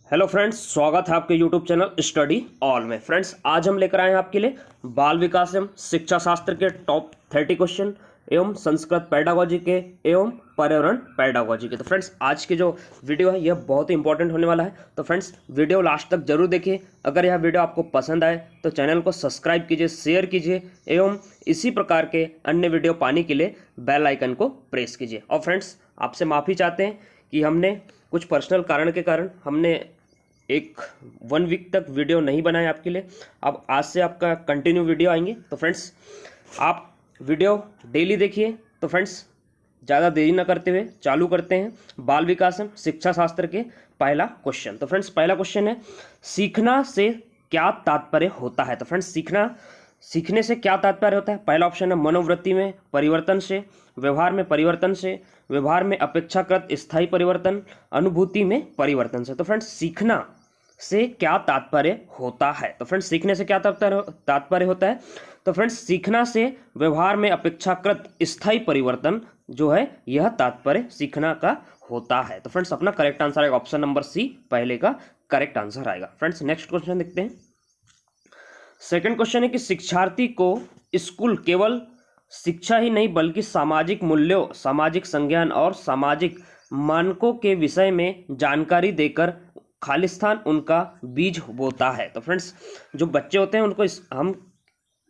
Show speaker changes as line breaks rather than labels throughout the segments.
Hello friends, स्वागत है आपके यूट्यूब चैनल स्टडी ऑल में। फ्रेंड्स, आज हम लेकर आए हैं आपके लिए बाल विकास एवं शिक्षा शास्त्र के टॉप 30 क्वेश्चन एवं संस्कृत पेडागोजी के एवं पर्यावरण पेडागोजी के। तो फ्रेंड्स, आज की जो वीडियो है यह बहुत ही इंपॉर्टेंट होने वाला है। तो फ्रेंड्स, वीडियो लास्ट तक जरूर देखिए। अगर यह वीडियो आपको पसंद आए तो चैनल को सब्सक्राइब कीजिए, शेयर कीजिए एवं इसी प्रकार के अन्य वीडियो पाने के लिए बेल आइकन को प्रेस कीजिए। और फ्रेंड्स, आपसे माफ़ी चाहते हैं कि हमने कुछ पर्सनल कारण के कारण हमने एक 1 वीक तक वीडियो नहीं बनाया आपके लिए। अब आज से आपका कंटिन्यू वीडियो आएंगे। तो फ्रेंड्स, आप वीडियो डेली देखिए। तो फ्रेंड्स, ज़्यादा देरी न करते हुए चालू करते हैं बाल विकास एवं शिक्षा शास्त्र के पहला क्वेश्चन। तो फ्रेंड्स, पहला क्वेश्चन है, सीखना से क्या तात्पर्य होता है। तो फ्रेंड्स, सीखने से क्या तात्पर्य होता है। पहला ऑप्शन है मनोवृत्ति में परिवर्तन से, व्यवहार में परिवर्तन से, व्यवहार में अपेक्षाकृत स्थायी परिवर्तन, अनुभूति में परिवर्तन से। तो फ्रेंड्स, सीखना से क्या तात्पर्य होता है। तो फ्रेंड्स, सीखने से क्या तात्पर्य होता है। तो फ्रेंड्स, सीखना से व्यवहार में अपेक्षाकृत स्थायी परिवर्तन जो है यह तात्पर्य सीखना का होता है। तो फ्रेंड्स, अपना करेक्ट आंसर आएगा ऑप्शन नंबर सी, पहले का करेक्ट आंसर आएगा। फ्रेंड्स, नेक्स्ट क्वेश्चन देखते हैं। सेकंड क्वेश्चन है कि शिक्षार्थी को स्कूल केवल शिक्षा ही नहीं बल्कि सामाजिक मूल्यों, सामाजिक संज्ञान और सामाजिक मानकों के विषय में जानकारी देकर खालिस्तान उनका बीज बोता है। तो फ्रेंड्स, जो बच्चे होते हैं उनको हम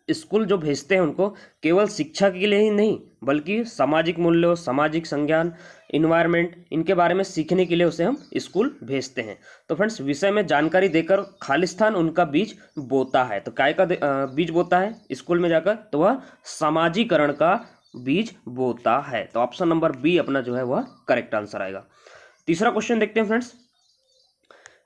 स्कूल जो भेजते हैं उनको केवल शिक्षा के लिए ही नहीं बल्कि सामाजिक मूल्यों, सामाजिक संज्ञान, इन्वायरमेंट, इनके बारे में सीखने के लिए उसे हम स्कूल भेजते हैं। तो फ्रेंड्स, विषय में जानकारी देकर खालिस्तान उनका बीज बोता है। तो काय का बीज बोता है स्कूल में जाकर, तो वह समाजीकरण का बीज बोता है। तो ऑप्शन नंबर बी अपना जो है वह करेक्ट आंसर आएगा। तीसरा क्वेश्चन देखते हैं फ्रेंड्स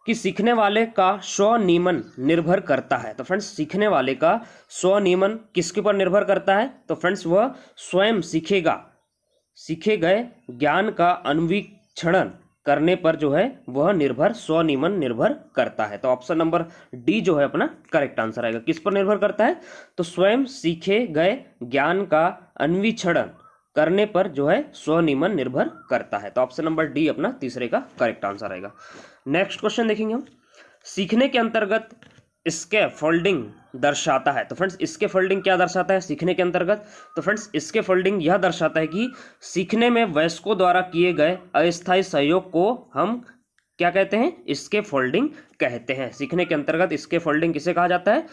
कि सीखने वाले का स्वनियमन निर्भर करता है। तो फ्रेंड्स, सीखने वाले का स्वनियमन किसके ऊपर निर्भर करता है। तो फ्रेंड्स, वह स्वयं सीखे गए ज्ञान का अन्वीक्षण करने पर जो है वह स्वनियमन निर्भर करता है। तो ऑप्शन नंबर डी जो है अपना करेक्ट आंसर आएगा। किस पर निर्भर करता है। तो स्वयं सीखे गए ज्ञान का अन्वीक्षण करने पर जो है स्वनियमन निर्भर करता है। तो ऑप्शन नंबर डी अपना तीसरे का करेक्ट आंसर आएगा। नेक्स्ट क्वेश्चन देखेंगे हम। सीखने के अंतर्गत स्कैफोल्डिंग दर्शाता है। तो फ्रेंड्स, स्कैफोल्डिंग क्या दर्शाता है सीखने के अंतर्गत। तो फ्रेंड्स, स्कैफोल्डिंग यह दर्शाता है कि सीखने में वयस्कों द्वारा किए गए अस्थायी सहयोग को हम क्या कहते हैं, स्कैफोल्डिंग कहते हैं। सीखने के अंतर्गत स्कैफोल्डिंग किसे कहा जाता है,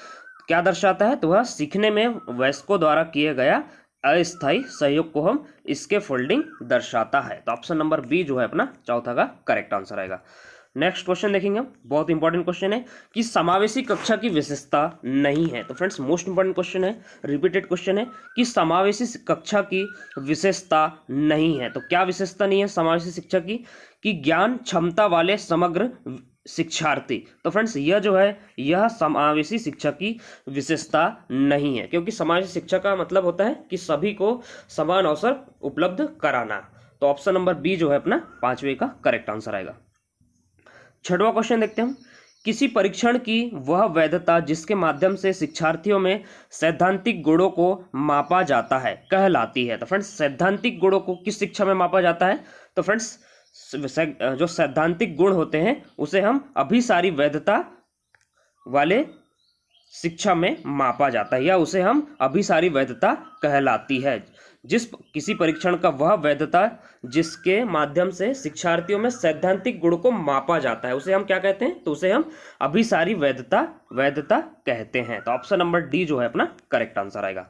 क्या दर्शाता है। तो वह सीखने में वयस्कों द्वारा किए गया अस्थायी सहयोग को हम स्कैफोल्डिंग दर्शाता है। तो ऑप्शन नंबर बी जो है अपना चौथा का करेक्ट आंसर आएगा। नेक्स्ट क्वेश्चन देखेंगे हम। बहुत इंपॉर्टेंट क्वेश्चन है कि समावेशी कक्षा की विशेषता नहीं है। तो फ्रेंड्स, मोस्ट इंपॉर्टेंट क्वेश्चन है, रिपीटेड क्वेश्चन है कि समावेशी कक्षा की विशेषता नहीं है। तो क्या विशेषता नहीं है समावेशी शिक्षा की, कि ज्ञान क्षमता वाले समग्र शिक्षार्थी। तो फ्रेंड्स, यह जो है यह समावेशी शिक्षा की विशेषता नहीं है, क्योंकि समावेशी शिक्षा का मतलब होता है कि सभी को समान अवसर उपलब्ध कराना। तो ऑप्शन नंबर बी जो है अपना पांचवे का करेक्ट आंसर आएगा। छठवां क्वेश्चन देखते हैं हम। किसी परीक्षण की वह वैधता जिसके माध्यम से शिक्षार्थियों में सैद्धांतिक गुणों को मापा जाता है कहलाती है। तो फ्रेंड्स, सैद्धांतिक गुणों को किस शिक्षा में मापा जाता है। तो फ्रेंड्स, जो सैद्धांतिक गुण होते हैं उसे हम अभिसारी वैधता वाले शिक्षा में मापा जाता है, या उसे हम अभिसारी वैधता कहलाती है। किसी परीक्षण का वह वैधता जिसके माध्यम से शिक्षार्थियों में सैद्धांतिक गुण को मापा जाता है उसे हम क्या कहते हैं। तो उसे हम अभिसारी वैधता कहते हैं। तो ऑप्शन नंबर डी जो है अपना करेक्ट आंसर आएगा।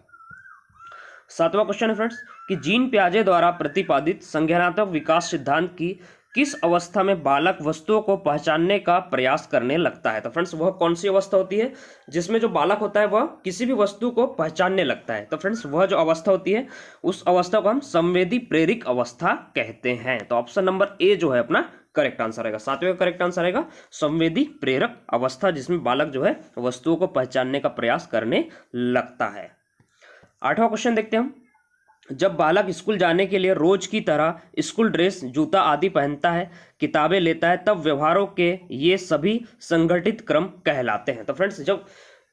सातवां क्वेश्चन है फ्रेंड्स कि जीन पियाजे द्वारा प्रतिपादित संज्ञानात्मक विकास सिद्धांत की किस अवस्था में बालक वस्तुओं को पहचानने का प्रयास करने लगता है। तो फ्रेंड्स, वह कौन सी अवस्था होती है जिसमें जो बालक होता है वह किसी भी वस्तु को पहचानने लगता है। तो फ्रेंड्स, वह जो अवस्था होती है उस अवस्था को हम संवेदी प्रेरिक अवस्था कहते हैं। तो ऑप्शन नंबर ए जो है अपना करेक्ट आंसर आएगा। सातवें का करेक्ट आंसर आएगा संवेदी प्रेरक अवस्था, जिसमें बालक जो है वस्तुओं को पहचानने का प्रयास करने लगता है। आठवां क्वेश्चन देखते हैं हम। जब बालक स्कूल जाने के लिए रोज की तरह स्कूल ड्रेस, जूता आदि पहनता है, किताबें लेता है, तब व्यवहारों के ये सभी संगठित क्रम कहलाते हैं। तो फ्रेंड्स, जब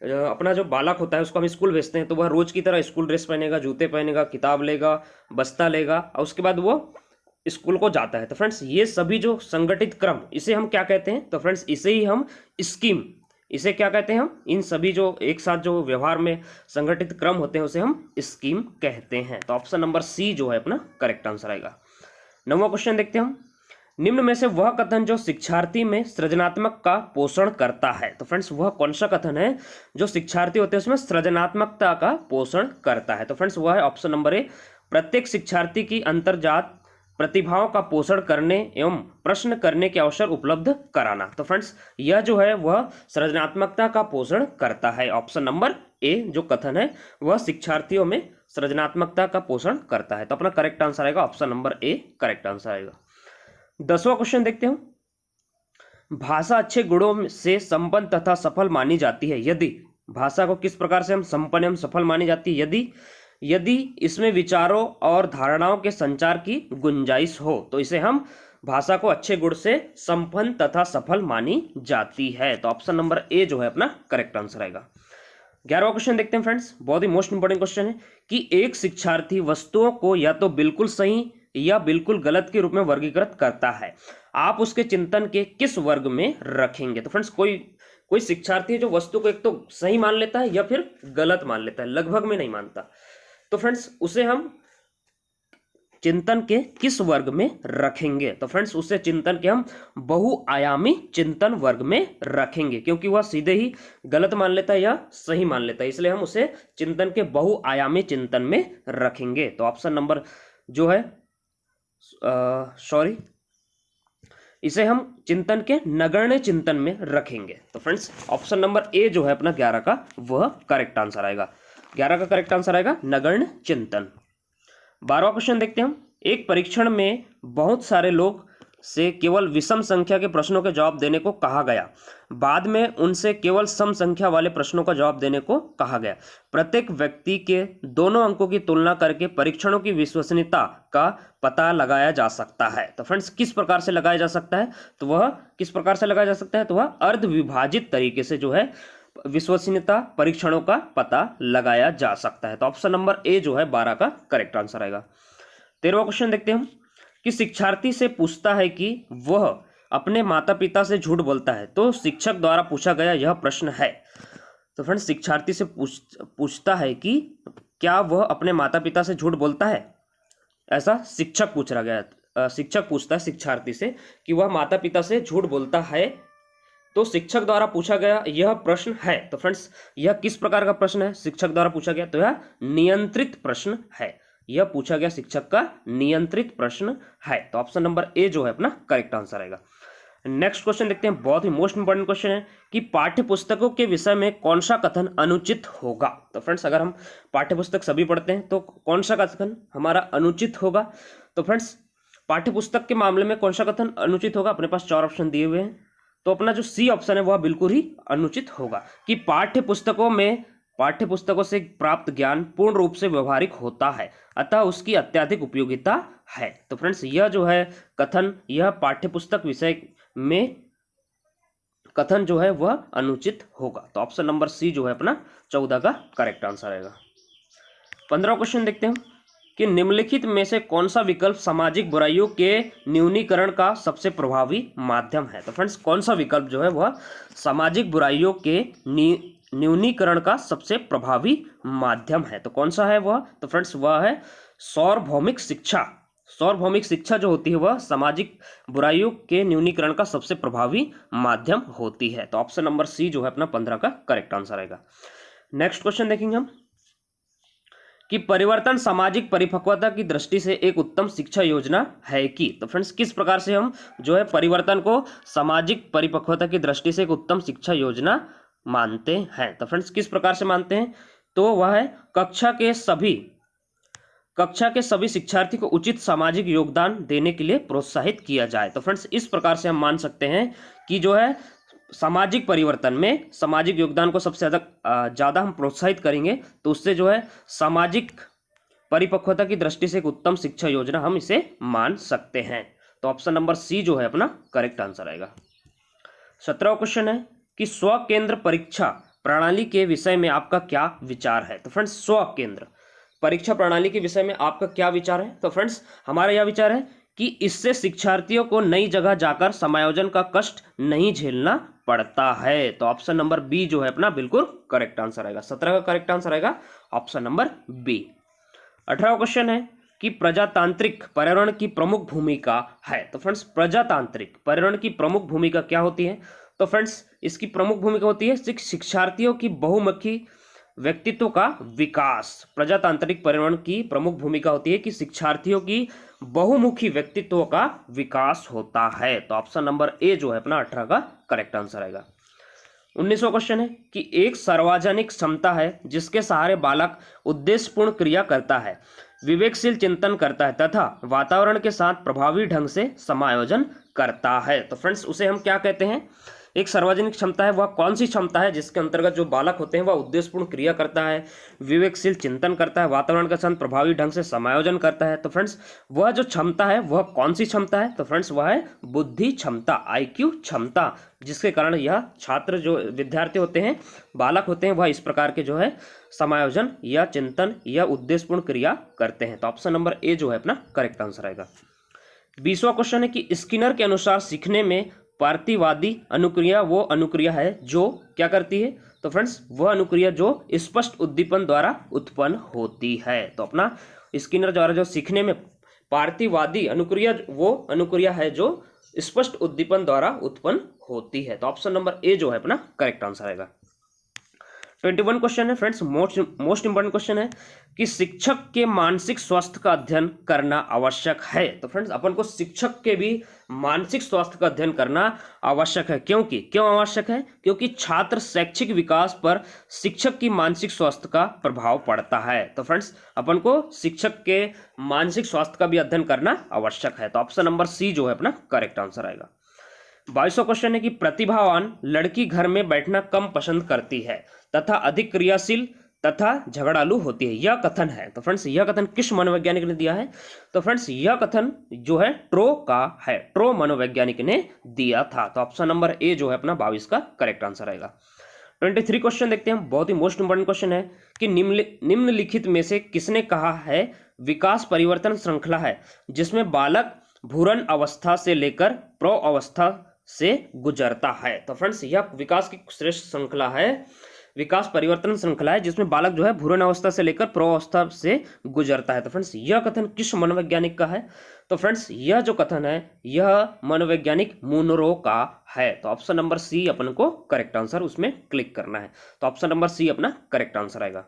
अपना जो बालक होता है उसको हम स्कूल भेजते हैं तो वह रोज की तरह स्कूल ड्रेस पहनेगा, जूते पहनेगा, किताब लेगा, बस्ता लेगा और उसके बाद वो स्कूल को जाता है। तो फ्रेंड्स ये सभी जो संगठित क्रम, इसे हम क्या कहते हैं? तो फ्रेंड्स इसे ही हम स्कीम, इसे क्या कहते हैं हम? इन सभी जो एक साथ जो व्यवहार में संगठित क्रम होते हैं उसे हम स्कीम कहते हैं। तो ऑप्शन नंबर सी जो है अपना करेक्ट आंसर आएगा। 9वां क्वेश्चन देखते हैं हम। निम्न में से वह कथन जो शिक्षार्थी में सृजनात्मक का पोषण करता है। तो फ्रेंड्स वह कौन सा कथन है जो शिक्षार्थी होते हैं उसमें सृजनात्मकता का पोषण करता है? तो फ्रेंड्स वह है ऑप्शन नंबर ए, प्रत्येक शिक्षार्थी की अंतर्जात प्रतिभाओं का पोषण करने एवं प्रश्न करने के अवसर उपलब्ध कराना। तो फ्रेंड्स यह जो है वह सृजनात्मकता का पोषण करता है। ऑप्शन नंबर ए जो कथन है वह शिक्षार्थियों में सृजनात्मकता का पोषण करता है। तो अपना करेक्ट आंसर आएगा option number A correct answer आएगा। 10वां क्वेश्चन देखते हैं। भाषा अच्छे गुणों से संपन्न तथा सफल मानी जाती है यदि, भाषा को किस प्रकार से हम संपन्न एवं सफल मानी जाती है? यदि इसमें विचारों और धारणाओं के संचार की गुंजाइश हो तो इसे हम भाषा को अच्छे गुण से संपन्न तथा सफल मानी जाती है। तो ऑप्शन नंबर ए जो है अपना करेक्ट आंसर आएगा। 11वां क्वेश्चन देखते हैं फ्रेंड्स, बहुत ही मोस्ट इंपोर्टेंट क्वेश्चन है कि एक शिक्षार्थी वस्तुओं को या तो बिल्कुल सही या बिल्कुल गलत के रूप में वर्गीकृत करता है, आप उसके चिंतन के किस वर्ग में रखेंगे? तो फ्रेंड्स कोई शिक्षार्थी है जो वस्तु को एक तो सही मान लेता है या फिर गलत मान लेता है, लगभग में नहीं मानता, तो फ्रेंड्स उसे हम चिंतन के किस वर्ग में रखेंगे? तो फ्रेंड्स उसे चिंतन के हम बहुआयामी चिंतन वर्ग में रखेंगे, क्योंकि वह सीधे ही गलत मान लेता है या सही मान लेता है, इसलिए हम उसे चिंतन के बहुआयामी चिंतन में रखेंगे। तो ऑप्शन नंबर जो है इसे हम चिंतन के नगण्य चिंतन में रखेंगे। तो फ्रेंड्स ऑप्शन नंबर ए जो है अपना 11 का वह करेक्ट आंसर आएगा। 11 का करेक्ट आंसर आएगा नगण्य चिंतन। 12वां क्वेश्चन देखते हैं हम। एक परीक्षण में बहुत सारे लोग से केवल विषम संख्या के प्रश्नों के जवाब देने को कहा गया, बाद में उनसे केवल सम संख्या वाले प्रश्नों का जवाब देने को कहा गया। प्रत्येक व्यक्ति के दोनों अंकों की तुलना करके परीक्षणों की विश्वसनीयता का पता लगाया जा सकता है। तो फ्रेंड्स किस प्रकार से लगाया जा सकता है? तो वह किस प्रकार से लगाया जा सकता है? तो वह अर्ध विभाजित तरीके से जो है विश्वसनीयता परीक्षणों का पता लगाया जा सकता है। तो ऑप्शन नंबर ए जो है 12 का करेक्ट आंसर आएगा। 13वां क्वेश्चन देखते हैं हम कि शिक्षार्थी से पूछता है कि वह अपने माता पिता से झूठ बोलता है, तो शिक्षक द्वारा पूछा गया यह प्रश्न है। तो फ्रेंड्स शिक्षार्थी से पूछता है कि क्या वह अपने माता पिता से झूठ बोलता है, ऐसा शिक्षक पूछ रहा गया। शिक्षक पूछता है शिक्षार्थी से कि वह माता पिता से झूठ बोलता है, तो शिक्षक द्वारा पूछा गया यह प्रश्न है। तो फ्रेंड्स यह किस प्रकार का प्रश्न है? शिक्षक द्वारा पूछा गया, तो यह नियंत्रित प्रश्न है। यह पूछा गया शिक्षक का नियंत्रित प्रश्न है। तो ऑप्शन नंबर ए जो है अपना करेक्ट आंसर आएगा। नेक्स्ट क्वेश्चन देखते हैं, बहुत ही मोस्ट इंपोर्टेंट क्वेश्चन है कि पाठ्य पुस्तकों के विषय में कौन सा कथन अनुचित होगा? तो फ्रेंड्स अगर हम पाठ्य पुस्तक सभी पढ़ते हैं तो कौन सा कथन हमारा अनुचित होगा? तो फ्रेंड्स पाठ्य पुस्तक के मामले में कौन सा कथन अनुचित होगा? अपने पास 4 ऑप्शन दिए हुए हैं, तो अपना जो सी ऑप्शन है वह बिल्कुल ही अनुचित होगा कि पाठ्य पुस्तकों से प्राप्त ज्ञान पूर्ण रूप से व्यवहारिक होता है, अतः उसकी अत्यधिक उपयोगिता है। तो फ्रेंड्स यह जो है कथन, यह पाठ्य पुस्तक विषय में कथन जो है वह अनुचित होगा। तो ऑप्शन नंबर सी जो है अपना 14 का करेक्ट आंसर आएगा। 15वां क्वेश्चन देखते हैं कि निम्नलिखित में से कौन सा विकल्प सामाजिक बुराइयों के न्यूनीकरण का सबसे प्रभावी माध्यम है? तो फ्रेंड्स कौन सा विकल्प जो है वह सामाजिक बुराइयों के न्यूनीकरण का सबसे प्रभावी माध्यम है? तो कौन सा है वह? तो फ्रेंड्स वह है सार्वभौमिक शिक्षा। सार्वभौमिक शिक्षा जो होती है वह सामाजिक बुराइयों के न्यूनीकरण का सबसे प्रभावी माध्यम होती है। तो ऑप्शन नंबर सी जो है अपना 15 का करेक्ट आंसर आएगा। नेक्स्ट क्वेश्चन देखेंगे हम कि परिवर्तन सामाजिक परिपक्वता की दृष्टि से एक उत्तम शिक्षा योजना है कि? तो फ्रेंड्स किस प्रकार से हम जो है परिवर्तन को सामाजिक परिपक्वता की दृष्टि से एक उत्तम शिक्षा योजना मानते हैं? तो फ्रेंड्स किस प्रकार से मानते हैं? तो वह है कक्षा के सभी शिक्षार्थी को उचित सामाजिक योगदान देने के लिए प्रोत्साहित किया जाए। तो फ्रेंड्स इस प्रकार से हम मान सकते हैं कि जो है सामाजिक परिवर्तन में सामाजिक योगदान को सबसे ज़्यादा हम प्रोत्साहित करेंगे, तो उससे जो है सामाजिक परिपक्वता की दृष्टि से एक उत्तम शिक्षा योजना हम इसे मान सकते हैं। तो ऑप्शन नंबर सी जो है अपना करेक्ट आंसर आएगा। 17वां क्वेश्चन है कि स्व केंद्र परीक्षा प्रणाली के विषय में आपका क्या विचार है? तो फ्रेंड्स स्व केंद्र परीक्षा प्रणाली के विषय में आपका क्या विचार है? तो फ्रेंड्स हमारा यह विचार है कि इससे शिक्षार्थियों को नई जगह जाकर समायोजन का कष्ट नहीं झेलना पड़ता है। तो ऑप्शन नंबर बी जो है अपना बिल्कुल करेक्ट आंसर आएगा। 17 का करेक्ट आंसर आएगा ऑप्शन नंबर बी। 18वां क्वेश्चन है कि प्रजातांत्रिक पर्यावरण की प्रमुख भूमिका है। तो फ्रेंड्स प्रजातांत्रिक पर्यावरण की प्रमुख भूमिका क्या होती है? तो फ्रेंड्स इसकी प्रमुख भूमिका होती है शिक्षार्थियों की बहुमुखी व्यक्तित्व का विकास। प्रजातांत्रिक पर्यावरण की प्रमुख भूमिका होती है कि शिक्षार्थियों की बहुमुखी व्यक्तित्व का विकास होता है। तो ऑप्शन नंबर ए जो है अपना 18 का करेक्ट आंसर आएगा। 19वां क्वेश्चन है कि एक सार्वजनिक क्षमता है जिसके सहारे बालक उद्देश्यपूर्ण क्रिया करता है, विवेकशील चिंतन करता है तथा वातावरण के साथ प्रभावी ढंग से समायोजन करता है। तो फ्रेंड्स उसे हम क्या कहते हैं? एक सार्वजनिक क्षमता है, वह कौन सी क्षमता है जिसके अंतर्गत जो बालक होते हैं वह उद्देश्यपूर्ण क्रिया करता है, विवेकशील चिंतन करता है, वातावरण के साथ प्रभावी ढंग से समायोजन करता है। तो फ्रेंड्स वह जो क्षमता है वह कौन सी क्षमता है? तो फ्रेंड्स वह है बुद्धि क्षमता, IQ क्षमता, जिसके कारण यह छात्र जो विद्यार्थी होते हैं, बालक होते हैं, वह इस प्रकार के जो है समायोजन या चिंतन या उद्देश्यपूर्ण क्रिया करते हैं। तो ऑप्शन नंबर ए जो है अपना करेक्ट आंसर आएगा। 20वां क्वेश्चन है कि स्किनर के अनुसार सीखने में प्रतिवादी अनुक्रिया वो अनुक्रिया है जो क्या करती है? तो फ्रेंड्स वह अनुक्रिया जो स्पष्ट उद्दीपन द्वारा उत्पन्न होती है। तो अपना स्किनर द्वारा जो सीखने में प्रतिवादी अनुक्रिया वो अनुक्रिया है जो स्पष्ट उद्दीपन द्वारा उत्पन्न होती है। तो ऑप्शन नंबर ए जो है अपना करेक्ट आंसर आएगा। 21 क्वेश्चन है फ्रेंड्स, मोस्ट इंपॉर्टेंट क्वेश्चन है कि शिक्षक के मानसिक स्वास्थ्य का अध्ययन करना आवश्यक है। तो फ्रेंड्स अपन को शिक्षक के भी मानसिक स्वास्थ्य का अध्ययन करना आवश्यक है। क्यों आवश्यक है? क्योंकि छात्र शैक्षिक विकास पर शिक्षक की मानसिक स्वास्थ्य का प्रभाव पड़ता है। तो फ्रेंड्स अपन को शिक्षक के मानसिक स्वास्थ्य का भी अध्ययन करना आवश्यक है। तो ऑप्शन नंबर सी जो है अपना करेक्ट आंसर आएगा। 22वां क्वेश्चन है कि प्रतिभावान लड़की घर में बैठना कम पसंद करती है तथा अधिक क्रियाशील तथा झगड़ालू होती है, यह कथन है। तो फ्रेंड्स यह कथन किस मनोवैज्ञानिक ने दिया है? तो फ्रेंड्स यह कथन जो है ट्रो का है, ट्रो मनोवैज्ञानिक ने दिया था। तो ऑप्शन नंबर ए जो है अपना 22 का करेक्ट आंसर आएगा। 23 क्वेश्चन देखते हैं, बहुत ही मोस्ट इंपोर्टेंट क्वेश्चन है कि निम्नलिखित में से किसने कहा है विकास परिवर्तन श्रृंखला है जिसमें बालक भ्रूण अवस्था से लेकर प्रौढ़ अवस्था से गुजरता है। तो फ्रेंड्स यह विकास की श्रेष्ठ श्रृंखला है, विकास परिवर्तन श्रृंखला है जिसमें बालक जो है भ्रूण अवस्था से लेकर प्रौढ़ अवस्था से गुजरता है। तो फ्रेंड्स यह कथन किस मनोवैज्ञानिक का है? तो फ्रेंड्स यह जो कथन है यह मनोवैज्ञानिक मुनरो का है। तो ऑप्शन नंबर सी अपन को करेक्ट आंसर उसमें क्लिक करना है। तो ऑप्शन नंबर सी अपना करेक्ट आंसर आएगा।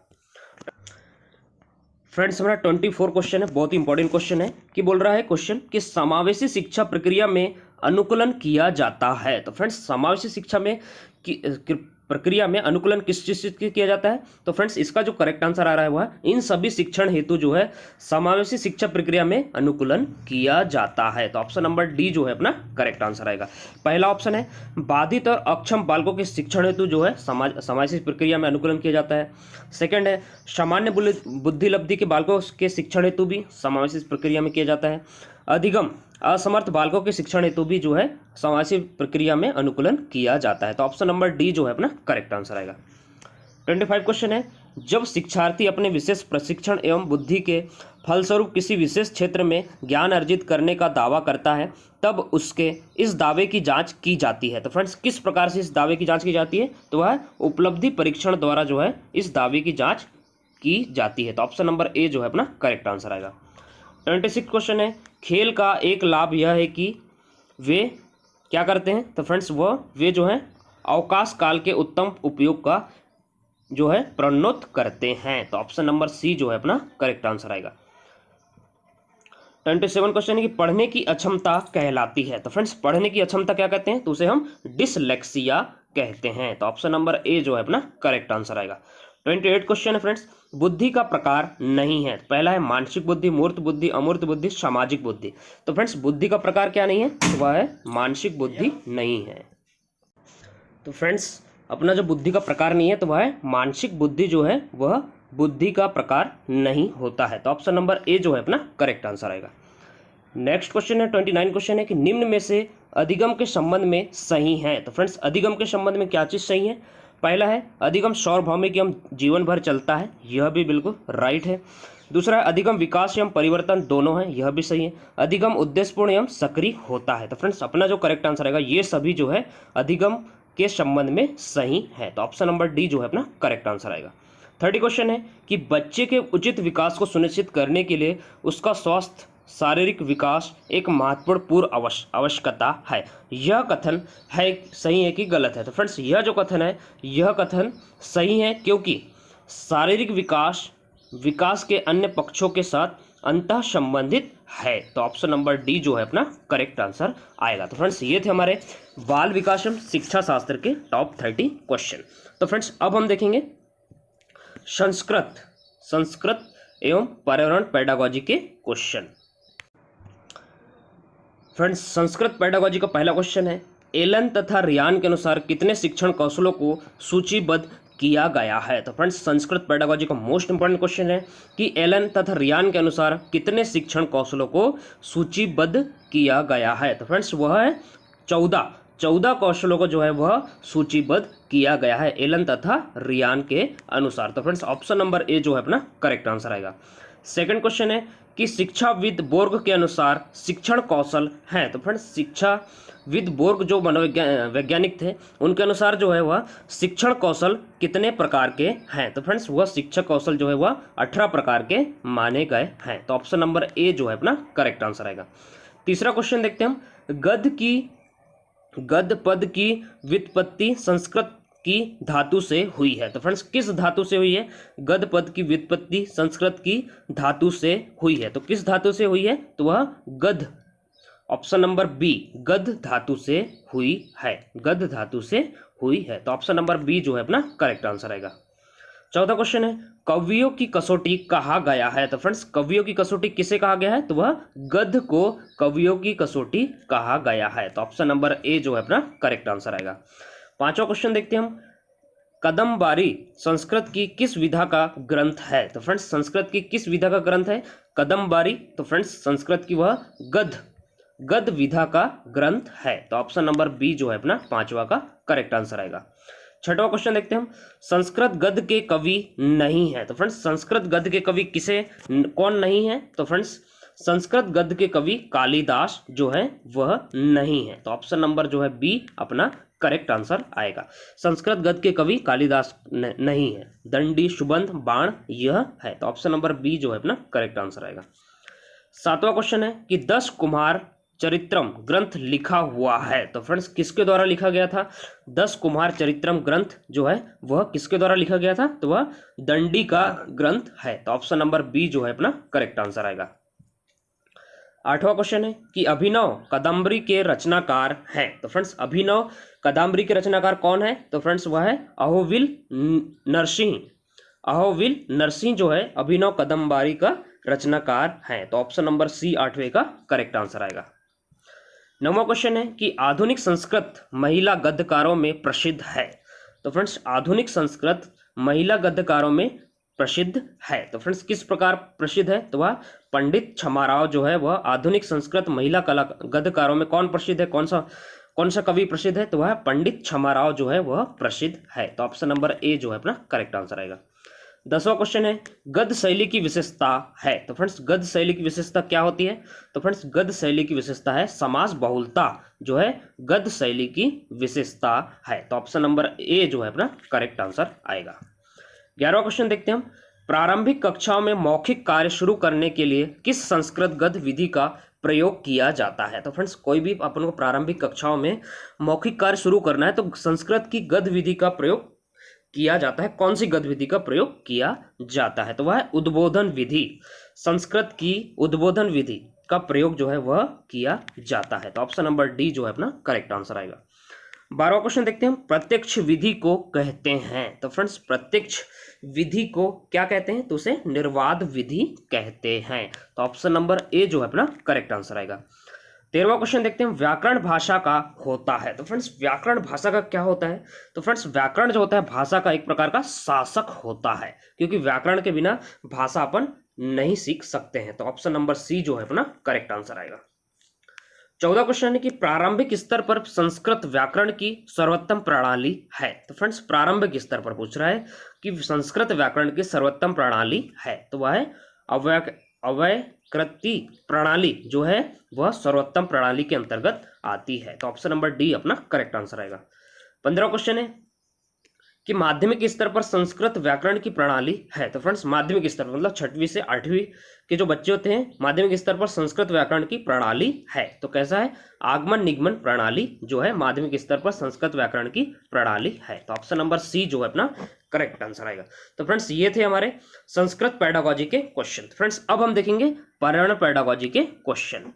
फ्रेंड्स हमारा 24 क्वेश्चन है, बहुत ही इंपॉर्टेंट क्वेश्चन है कि बोल रहा है क्वेश्चन कि समावेशी शिक्षा प्रक्रिया में अनुकूलन किया जाता है। तो फ्रेंड्स समावेशी शिक्षा में प्रक्रिया में अनुकूलन किस चीज से किया जाता है? तो फ्रेंड्स इसका जो करेक्ट आंसर आ रहा है वह इन सभी शिक्षण हेतु जो है समावेशी शिक्षा प्रक्रिया में अनुकूलन किया जाता है। तो ऑप्शन नंबर डी जो है अपना करेक्ट आंसर आएगा। पहला ऑप्शन है बाधित और अक्षम बालकों के शिक्षण हेतु जो है समावेशी प्रक्रिया में अनुकूलन किया जाता है। सेकंड है सामान्य बुद्धि लब्धि के बालकों के शिक्षण हेतु भी समावेशी प्रक्रिया में किया जाता है। अधिगम असमर्थ बालकों के शिक्षण हेतु भी जो है समावेशी प्रक्रिया में अनुकूलन किया जाता है। तो ऑप्शन नंबर डी जो है अपना करेक्ट आंसर आएगा। 25 क्वेश्चन है जब शिक्षार्थी अपने विशेष प्रशिक्षण एवं बुद्धि के फलस्वरूप किसी विशेष क्षेत्र में ज्ञान अर्जित करने का दावा करता है तब उसके इस दावे की जांच की जाती है। तो फ्रेंड्स किस प्रकार से इस दावे की जांच की जाती है? तो वह उपलब्धि परीक्षण द्वारा जो है इस दावे की जांच की जाती है। तो ऑप्शन नंबर ए जो है अपना करेक्ट आंसर आएगा। 26 क्वेश्चन है खेल का एक लाभ यह है कि वे क्या करते हैं? तो फ्रेंड्स वे जो है अवकाश काल के उत्तम उपयोग का जो है प्रोन्नत करते हैं। तो ऑप्शन नंबर सी जो है अपना करेक्ट आंसर आएगा। 27 क्वेश्चन है कि पढ़ने की अक्षमता कहलाती है। तो फ्रेंड्स पढ़ने की अक्षमता क्या कहते हैं? तो उसे हम डिसलेक्सिया कहते हैं। तो ऑप्शन नंबर ए जो है अपना करेक्ट आंसर आएगा। 28 क्वेश्चन है फ्रेंड्स बुद्धि का प्रकार नहीं है। पहला है मानसिक बुद्धि, मूर्त बुद्धि, अमूर्त बुद्धि, सामाजिक बुद्धि। तो फ्रेंड्स बुद्धि का प्रकार क्या नहीं है? तो वह है मानसिक बुद्धि नहीं है। तो फ्रेंड्स अपना जो बुद्धि का प्रकार नहीं है तो वह है मानसिक बुद्धि जो है वह बुद्धि का प्रकार नहीं होता है। तो ऑप्शन नंबर ए जो है अपना करेक्ट आंसर आएगा। नेक्स्ट क्वेश्चन है 29 क्वेश्चन है कि निम्न में से अधिगम के संबंध में सही है। तो फ्रेंड्स अधिगम के संबंध में क्या चीज़ सही है? पहला है अधिगम सार्वभौमिक एवं जीवन भर चलता है, यह भी बिल्कुल राइट है। दूसरा है अधिगम विकास एवं परिवर्तन दोनों है, यह भी सही है। अधिगम उद्देश्यपूर्ण एवं सक्रिय होता है। तो फ्रेंड्स अपना जो करेक्ट आंसर आएगा ये सभी जो है अधिगम के संबंध में सही है। तो ऑप्शन नंबर डी जो है अपना करेक्ट आंसर आएगा। 30 क्वेश्चन है कि बच्चे के उचित विकास को सुनिश्चित करने के लिए उसका स्वस्थ शारीरिक विकास एक महत्वपूर्ण पूर्व आवश्यकता है। यह कथन है सही है कि गलत है? तो फ्रेंड्स यह जो कथन है यह कथन सही है, क्योंकि शारीरिक विकास के अन्य पक्षों के साथ अंतः संबंधित है। तो ऑप्शन नंबर डी जो है अपना करेक्ट आंसर आएगा। तो फ्रेंड्स ये थे हमारे बाल विकास एवं शिक्षा शास्त्र के टॉप 30 क्वेश्चन। तो फ्रेंड्स अब हम देखेंगे संस्कृत एवं पर्यावरण पेडागोजी के क्वेश्चन। फ्रेंड्स संस्कृत पेडागोजी का पहला क्वेश्चन है, एलन तथा रियान के अनुसार कितने शिक्षण कौशलों को सूचीबद्ध किया गया है? तो फ्रेंड्स संस्कृत पेडागोजी का मोस्ट इंपोर्टेंट क्वेश्चन है कि एलन तथा रियान के अनुसार कितने शिक्षण कौशलों को सूचीबद्ध किया गया है? तो फ्रेंड्स वह है 14 कौशलों को जो है वह सूचीबद्ध किया गया है एलन तथा रियान के अनुसार। तो फ्रेंड्स ऑप्शन नंबर ए जो है अपना करेक्ट आंसर आएगा। सेकंड क्वेश्चन है कि शिक्षाविद बोर्ग के अनुसार शिक्षण कौशल हैं। तो फ्रेंड्स शिक्षाविद बोर्ग जो मनोवैज्ञानिक थे उनके अनुसार जो है वह शिक्षण कौशल कितने प्रकार के हैं? तो फ्रेंड्स वह शिक्षण कौशल जो है वह 18 प्रकार के माने गए हैं। तो ऑप्शन नंबर ए जो है अपना करेक्ट आंसर आएगा। तीसरा क्वेश्चन देखते हैं हम, गद्य पद की व्युत्पत्ति संस्कृत की धातु से हुई है। तो फ्रेंड्स किस धातु से हुई है? गद्य पद की व्युत्पत्ति संस्कृत की धातु से हुई है। तो किस धातु से हुई है? तो वह गद्य, ऑप्शन नंबर बी गद्य धातु से हुई है। गद्य धातु से हुई है। तो ऑप्शन नंबर बी जो है अपना करेक्ट आंसर आएगा। चौथा क्वेश्चन है, कवियों की कसौटी कहा गया है। तो फ्रेंड्स कवियों की कसौटी किसे कहा गया है? तो वह गद्य को कवियों की कसौटी कहा गया है। तो ऑप्शन नंबर ए जो है अपना करेक्ट आंसर आएगा। पांचवा क्वेश्चन देखते हैं हम, कदम्बारी संस्कृत की किस विधा का ग्रंथ है? तो फ्रेंड्स संस्कृत की किस विधा का ग्रंथ है कदम्बारी? तो फ्रेंड्स संस्कृत की वह गद्य विधा का ग्रंथ है। तो ऑप्शन नंबर बी जो है अपना पांचवा का करेक्ट आंसर आएगा। छठवां क्वेश्चन देखते हैं हम, संस्कृत गद्य के कवि नहीं है। तो फ्रेंड्स संस्कृत गद्य के कवि कौन नहीं है? तो फ्रेंड्स संस्कृत गद्य के कवि कालिदास जो है वह नहीं है। तो ऑप्शन नंबर जो है बी अपना करेक्ट आंसर आएगा। संस्कृत गद्य के कवि कालिदास नहीं है। दंडी, सुबंध, बाण यह है। तो ऑप्शन नंबर बी जो है अपना करेक्ट आंसर आएगा। सातवां क्वेश्चन है कि 10 कुमार चरित्रम ग्रंथ लिखा हुआ है। तो फ्रेंड्स किसके द्वारा लिखा गया था? 10 कुमार चरित्रम ग्रंथ जो है वह किसके द्वारा लिखा गया था? तो वह दंडी का ग्रंथ है। तो ऑप्शन नंबर बी जो है अपना करेक्ट आंसर आएगा। आठवां क्वेश्चन है कि अभिनव कादंबरी के रचनाकार हैं। तो फ्रेंड्स अभिनव कादंबरी के रचनाकार कौन है? तो फ्रेंड्स वह है अहोबिल नरसिंह जो है अभिनव कादंबरी का रचनाकार है। तो ऑप्शन नंबर सी 8वें का करेक्ट आंसर आएगा। 9वां क्वेश्चन है कि आधुनिक संस्कृत महिला गद्यकारों में प्रसिद्ध है। तो फ्रेंड्स आधुनिक संस्कृत महिला गद्यकारों में प्रसिद्ध है। तो फ्रेंड्स किस प्रकार प्रसिद्ध है? तो वह पंडित छमाराव जो है वह आधुनिक संस्कृत महिला कला गद्यकारों में कौन प्रसिद्ध है? कौन सा कवि प्रसिद्ध है? तो वह पंडित छमाराव जो है वह प्रसिद्ध है। तो ऑप्शन नंबर ए जो है अपना करेक्ट आंसर आएगा। 10वां क्वेश्चन है गद्य शैली की विशेषता है। तो फ्रेंड्स गद्य शैली की विशेषता क्या होती है? तो फ्रेंड्स गद्य शैली की विशेषता है समास बहुलता जो है गद्य शैली की विशेषता है। तो ऑप्शन नंबर ए जो है अपना करेक्ट आंसर आएगा। 11वां क्वेश्चन देखते हैं हम, प्रारंभिक कक्षाओं में मौखिक कार्य शुरू करने के लिए किस संस्कृत गद्य विधि का प्रयोग किया जाता है? तो फ्रेंड्स कोई भी अपन को प्रारंभिक कक्षाओं में मौखिक कार्य शुरू करना है तो संस्कृत की गद्य विधि का प्रयोग किया जाता है। कौन सी गद्य विधि का प्रयोग किया जाता है? तो वह है उद्बोधन विधि। संस्कृत की उद्बोधन विधि का प्रयोग जो है वह किया जाता है। तो ऑप्शन नंबर डी जो है अपना करेक्ट आंसर आएगा। 12वां क्वेश्चन देखते हैं, प्रत्यक्ष विधि को कहते हैं। तो फ्रेंड्स प्रत्यक्ष विधि को क्या कहते हैं? तो उसे निर्वाद विधि कहते हैं। तो ऑप्शन नंबर ए जो है अपना करेक्ट आंसर आएगा। 13वां क्वेश्चन देखते हैं, व्याकरण भाषा का होता है। तो फ्रेंड्स व्याकरण भाषा का क्या होता है? तो फ्रेंड्स व्याकरण जो होता है भाषा का एक प्रकार का शासक होता है, क्योंकि व्याकरण के बिना भाषा अपन नहीं सीख सकते हैं। तो ऑप्शन नंबर सी जो है अपना करेक्ट आंसर आएगा। 14वां क्वेश्चन है कि प्रारंभिक स्तर पर संस्कृत व्याकरण की सर्वोत्तम प्रणाली है। तो फ्रेंड्स प्रारंभिक स्तर पर पूछ रहा है कि संस्कृत व्याकरण की सर्वोत्तम प्रणाली है, तो वह है अवयकृति प्रणाली जो है वह सर्वोत्तम प्रणाली के अंतर्गत आती है। तो ऑप्शन नंबर डी अपना करेक्ट आंसर आएगा। 15वां क्वेश्चन है कि माध्यमिक स्तर पर संस्कृत व्याकरण की प्रणाली है। तो फ्रेंड्स माध्यमिक स्तर मतलब 6वीं से 8वीं के जो बच्चे होते हैं माध्यमिक स्तर पर संस्कृत व्याकरण की प्रणाली है। तो कैसा है, आगमन निगमन प्रणाली जो है माध्यमिक स्तर पर संस्कृत व्याकरण की प्रणाली है। तो ऑप्शन नंबर सी जो है अपना करेक्ट आंसर आएगा। तो फ्रेंड्स ये थे हमारे संस्कृत पेडागोजी के क्वेश्चन। फ्रेंड्स अब हम देखेंगे पर्यावरण पेडागोजी के क्वेश्चन।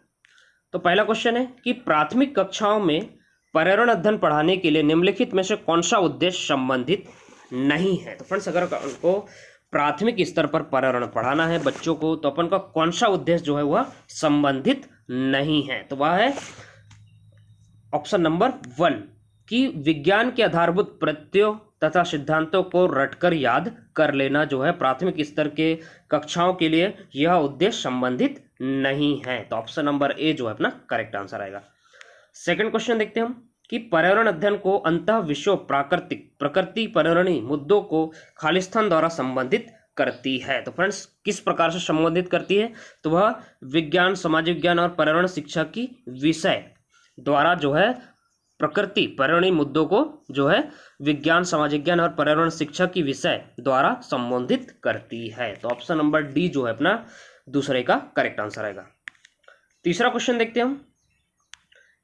तो पहला क्वेश्चन है कि प्राथमिक कक्षाओं में पर्यावरण अध्ययन पढ़ाने के लिए निम्नलिखित में से कौन सा उद्देश्य संबंधित नहीं है। तो फ्रेंड्स अगर उनको प्राथमिक स्तर पर पर्यावरण पढ़ाना है बच्चों को तो अपन का कौन सा उद्देश्य जो है वह संबंधित नहीं है। तो वह है ऑप्शन नंबर 1 कि विज्ञान के आधारभूत प्रत्ययों तथा सिद्धांतों को रटकर याद कर लेना जो है प्राथमिक स्तर के कक्षाओं के लिए यह उद्देश्य संबंधित नहीं है। तो ऑप्शन नंबर ए जो है अपना करेक्ट आंसर आएगा। सेकंड क्वेश्चन देखते हैं हम कि पर्यावरण अध्ययन को अंतः विश्व प्रकृति पर्यावरणीय मुद्दों को खालिस्तान द्वारा संबंधित करती है। तो फ्रेंड्स किस प्रकार से संबंधित करती है, तो वह विज्ञान, समाज विज्ञान और पर्यावरण शिक्षा की विषय द्वारा जो है प्रकृति पर्यावरणीय मुद्दों को जो है विज्ञान, समाज विज्ञान और पर्यावरण शिक्षा की विषय द्वारा संबोधित करती है। तो ऑप्शन नंबर डी जो है अपना दूसरे का करेक्ट आंसर आएगा। तीसरा क्वेश्चन देखते हैं हम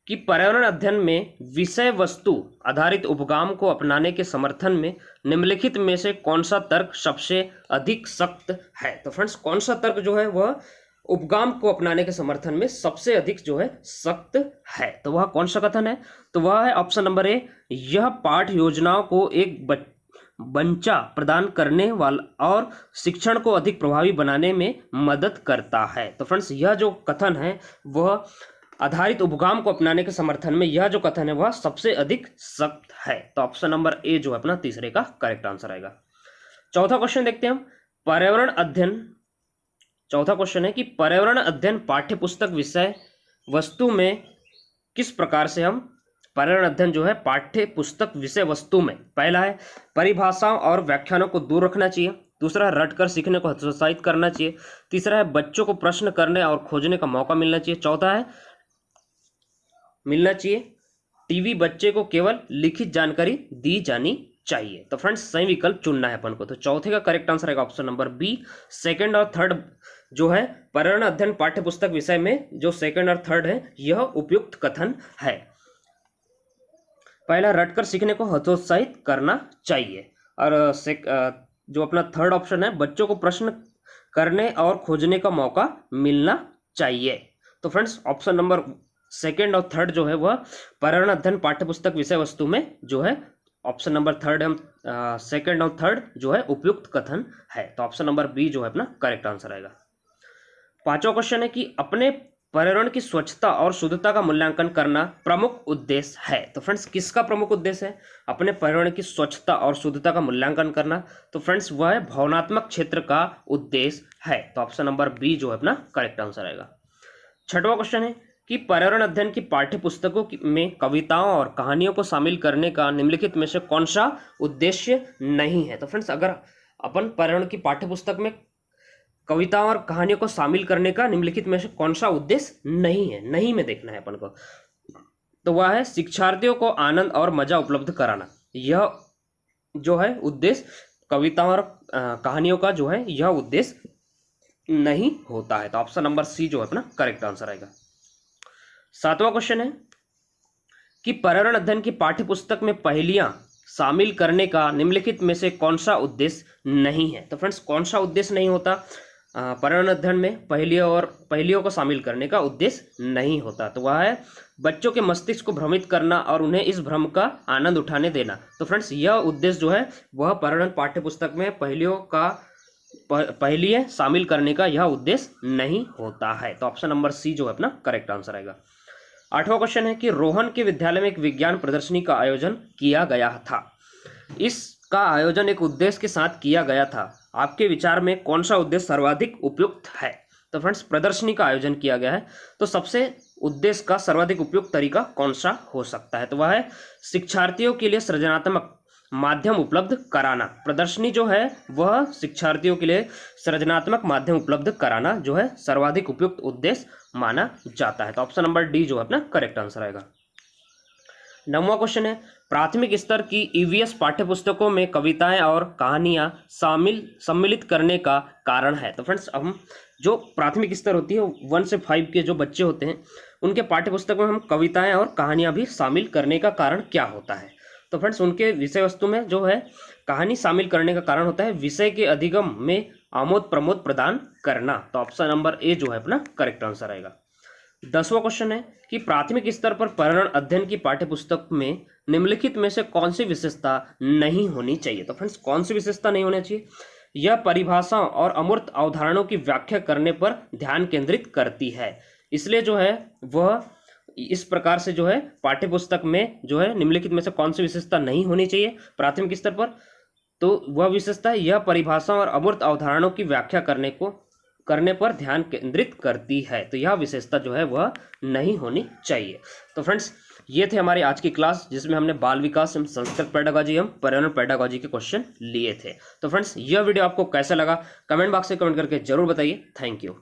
कि पर्यावरण अध्ययन में विषय वस्तु आधारित उपगाम को अपनाने के समर्थन में निम्नलिखित में से कौन सा तर्क सबसे अधिक सख्त है। तो फ्रेंड्स कौन सा तर्क जो है वह उपगाम को अपनाने के समर्थन में सबसे अधिक जो है सख्त है। तो वह कौन सा कथन है, तो वह है ऑप्शन नंबर ए, यह पाठ योजनाओं को एक बंचा प्रदान करने वाला और शिक्षण को अधिक प्रभावी बनाने में मदद करता है। तो फ्रेंड्स यह जो कथन है वह आधारित उपगाम को अपनाने के समर्थन में यह जो कथन है वह सबसे अधिक सख्त है। तो ऑप्शन नंबर ए जो है अपना तीसरे का करेक्ट आंसर आएगा। चौथा क्वेश्चन देखते हैं हम पर्यावरण अध्ययन। चौथा क्वेश्चन है कि पर्यावरण अध्ययन पाठ्य पुस्तक विषय वस्तु में किस प्रकार से हम पर्यावरण अध्ययन जो है पाठ्य पुस्तक विषय वस्तु में, पहला है परिभाषाओं और व्याख्यानों को दूर रखना चाहिए, दूसरा है रटकर सीखने को हतोत्साहित करना चाहिए, तीसरा है बच्चों को प्रश्न करने और खोजने का मौका मिलना चाहिए, चौथा है टीवी बच्चे को केवल लिखित जानकारी दी जानी चाहिए। तो फ्रेंड्स सही विकल्प चुनना है अपन को। तो चौथे का करेक्ट आंसर आएगा ऑप्शन नंबर बी। सेकंड और थर्ड जो है पर्यावरण अध्ययन पाठ्य पुस्तक विषय में जो सेकंड और थर्ड है यह उपयुक्त कथन है। पहला रटकर सीखने को हतोत्साहित करना चाहिए और जो अपना थर्ड ऑप्शन है बच्चों को प्रश्न करने और खोजने का मौका मिलना चाहिए। तो फ्रेंड्स ऑप्शन नंबर सेकेंड और थर्ड जो है वह पर्यावरण अध्ययन पाठ्यपुस्तक विषय वस्तु में जो है ऑप्शन नंबर थर्ड हम सेकेंड और थर्ड जो है उपयुक्त कथन है। तो ऑप्शन नंबर बी जो है अपना करेक्ट आंसर आएगा। पांचवा क्वेश्चन है कि अपने पर्यावरण की स्वच्छता और शुद्धता का मूल्यांकन करना प्रमुख उद्देश्य है। तो फ्रेंड्स किसका प्रमुख उद्देश्य है अपने पर्यावरण की स्वच्छता और शुद्धता का मूल्यांकन करना, तो फ्रेंड्स वह भावनात्मक क्षेत्र का उद्देश्य है। तो ऑप्शन नंबर बी जो है अपना करेक्ट आंसर आएगा। छठवां क्वेश्चन है कि पर्यावरण अध्ययन की पाठ्य पुस्तकों में कविताओं और कहानियों को शामिल करने का निम्नलिखित में से कौन सा उद्देश्य नहीं है। तो फ्रेंड्स अगर अपन पर्यावरण की पाठ्य पुस्तक में कविताओं और कहानियों को शामिल करने का निम्नलिखित में से कौन सा उद्देश्य नहीं है, नहीं में देखना है अपन को, तो वह है शिक्षार्थियों को आनंद और मजा उपलब्ध कराना। यह जो है उद्देश्य कविताओं और कहानियों का जो है यह उद्देश्य नहीं होता है। तो ऑप्शन नंबर सी जो है अपना करेक्ट आंसर आएगा। सातवां क्वेश्चन है कि पर्यावरण अध्ययन की पाठ्य पुस्तक में पहेलियां शामिल करने का निम्नलिखित में से कौन सा उद्देश्य नहीं है। तो फ्रेंड्स कौन सा उद्देश्य नहीं होता पर्यावरण अध्ययन में पहेलियों को शामिल करने का उद्देश्य नहीं होता, तो वह है बच्चों के मस्तिष्क को भ्रमित करना और उन्हें इस भ्रम का आनंद उठाने देना। तो फ्रेंड्स यह उद्देश्य जो है वह पर्यावरण पाठ्य पुस्तक में पहेलियां शामिल करने का यह उद्देश्य नहीं होता है। तो ऑप्शन नंबर सी जो है अपना करेक्ट आंसर आएगा। आठवां क्वेश्चन है कि रोहन के विद्यालय में एक विज्ञान प्रदर्शनी का आयोजन किया गया था। इसका आयोजन एक उद्देश्य के साथ किया गया था। आपके विचार में कौन सा उद्देश्य सर्वाधिक उपयुक्त है। तो फ्रेंड्स प्रदर्शनी का आयोजन किया गया है, तो सबसे उद्देश्य का सर्वाधिक उपयुक्त तरीका कौन सा हो सकता है, तो वह है शिक्षार्थियों के लिए सृजनात्मक माध्यम उपलब्ध कराना। प्रदर्शनी जो है वह शिक्षार्थियों के लिए सृजनात्मक माध्यम उपलब्ध कराना जो है सर्वाधिक उपयुक्त उद्देश्य माना जाता है। तो ऑप्शन नंबर डी जो है अपना करेक्ट आंसर आएगा। 9वां क्वेश्चन है, प्राथमिक स्तर की ईवीएस पाठ्यपुस्तकों में कविताएं और कहानियां सम्मिलित करने का कारण है। तो फ्रेंड्स हम जो प्राथमिक स्तर होती है 1 से 5 के जो बच्चे होते हैं उनके पाठ्यपुस्तक में हम कविताएं और कहानियां भी शामिल करने का कारण क्या होता है। तो फ्रेंड्स उनके विषय वस्तु में जो है कहानी शामिल करने का कारण होता है विषय के अधिगम में आमोद प्रमोद प्रदान करना। तो ऑप्शन नंबर ए जो है अपना करेक्ट आंसर आएगा। 10वां क्वेश्चन है कि प्राथमिक स्तर पर पर्यावरण अध्ययन की पाठ्यपुस्तक में निम्नलिखित में से कौन सी विशेषता नहीं होनी चाहिए। तो फ्रेंड्स कौन सी विशेषता नहीं होनी चाहिए? यह परिभाषाओं और अमूर्त अवधारणाओं की व्याख्या करने पर ध्यान केंद्रित करती है, इसलिए जो है वह इस प्रकार से जो है पाठ्यपुस्तक में जो है निम्नलिखित में से कौन सी विशेषता नहीं होनी चाहिए प्राथमिक स्तर पर, तो वह विशेषता यह परिभाषाओं और अमूर्त अवधारणाओं की व्याख्या करने पर ध्यान केंद्रित करती है। तो यह विशेषता जो है वह नहीं होनी चाहिए। तो फ्रेंड्स ये थे हमारी आज की क्लास जिसमें हमने बाल विकास एवं संस्कृत पेडागॉजी एवं पर्यावरण पेडागॉजी के क्वेश्चन लिए थे। तो फ्रेंड्स यह वीडियो आपको कैसा लगा कमेंट बॉक्स में कमेंट करके जरूर बताइए। Thank you.